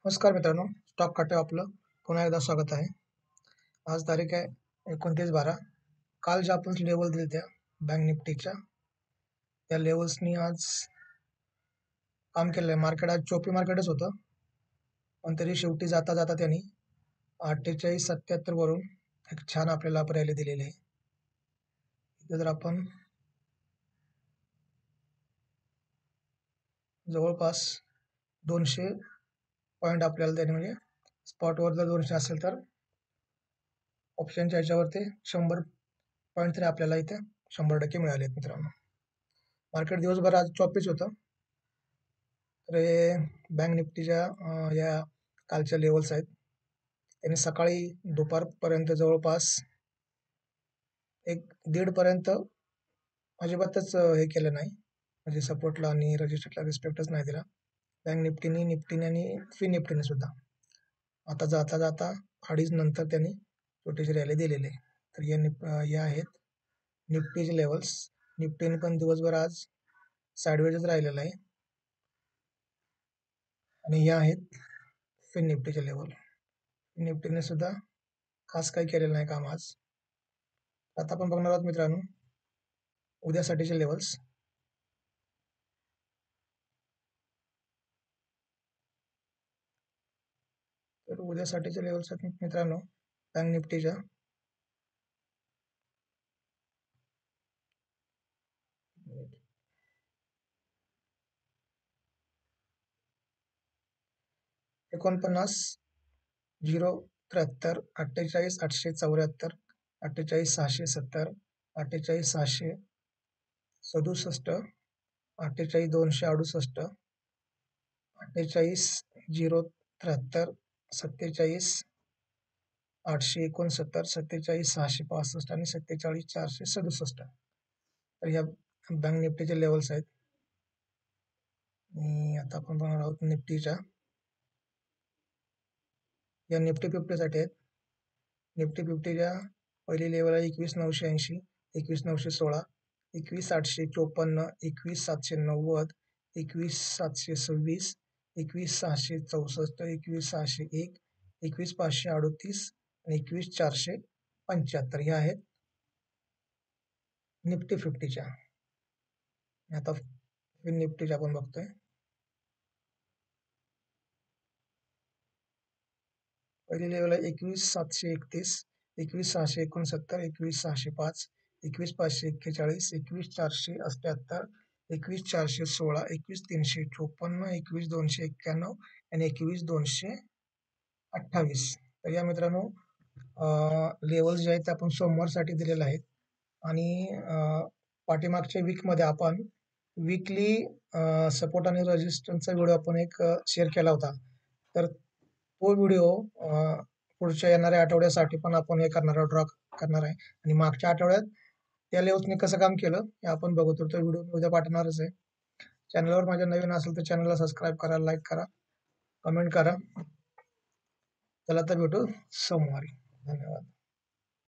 नमस्कार मित्रांनो, स्टॉक खात्यावर आपलं पुन्हा एकदा स्वागत आहे. आज तारीख आहे 29/12. काल ज्या आपण लेवल दिल्या त्या बँक निफ्टीच्या, त्या लेवल्सनी आज काम केलं आहे. मार्केट आज चोपी मार्केटच होतं, पण तरी शेवटी जाता जाता त्यांनी 48.77 वरून एक छान आपल्याला रॅली दिलेली आहे. इथे जर आपण जवळपास 200 पॉईंट आपल्याला त्याने म्हणजे स्पॉटवर जर 200 असेल तर ऑप्शनच्या ह्याच्यावरती 100 पॉईंट तरी आपल्याला इथे 100% मिळाले आहेत मित्रांनो. मार्केट दिवसभर आज चॉपीच होतं. तर हे बँक निफ्टीच्या या कालच्या लेवल्स आहेत. त्यांनी सकाळी दुपारपर्यंत जवळपास 1-1.5 पर्यंत अजिबातच हे केलं नाही, म्हणजे सपोर्टला आणि रजिस्टरला रिस्पेक्टच नाही दिला. बँक निफ्टीने आणि फिन निफ्टीने सुद्धा. आता जाता जाता 2:30 नंतर त्यांनी छोटीशी रॅली दिलेली आहे. तर या आहेत निफ्टीचे लेवल्स. निफ्टीने पण दिवसभर आज साईडवेजच राहिलेला आहे आणि या आहेत फिन निफ्टीचे लेवल. निफ्टीने सुद्धा खास काही केलेलं नाही काम आज. आता आपण बघणार आहोत मित्रांनो उद्यासाठीचे लेवल्स. तर उद्यासाठीचे लेवल्स आहेत मित्रांनो बँक निफ्टीच्या 49.073, 48.874, 48.670, 48.667, 48.268, 48.073, 47.869, 47.665 आणि 47.467. तर ह्या बँक निफ्टीचे लेवल्स आहेत. आणि आता आपण बघणार आहोत निफ्टीच्या या निफ्टी 50साठी आहेत. निफ्टी 50च्या पहिली लेवल आहे 21.980, 21.916, 21.854, 21.790, 21.726, 21.664, 21.601, 21.538 आणि 21.475 ह्या आहेत निफ्टी 50च्या. आता फिन निफ्टीच्या आपण बघतोय. पहिली लेवल आहे 21.731, 21.669, 21.605, 21.541, 21.478, 21.416, 21.354, 21.291 आणि 21.228. तर या मित्रांनो लेवल्स जे आहेत ते आपण सोमवारसाठी दिलेले आहेत. आणि पाठीमागच्या वीकमध्ये आपण वीकली सपोर्ट आणि रेजिस्टन्सचा व्हिडिओ आपण एक शेअर केला होता. तर तो व्हिडिओ पुढच्या येणाऱ्या आठवड्यासाठी पण आपण हे ड्रॉ करणार आहे. आणि मागच्या आठवड्यात त्या लेवल्सने कसं काम केलं हे आपण बघू. तर तो व्हिडिओ मी उद्या पाठवणारच आहे. चॅनलवर माझ्या नवीन असेल तर चॅनलला सबस्क्राईब करा, लाईक करा, कमेंट करा. चला तर भेटू सोमवारी. धन्यवाद.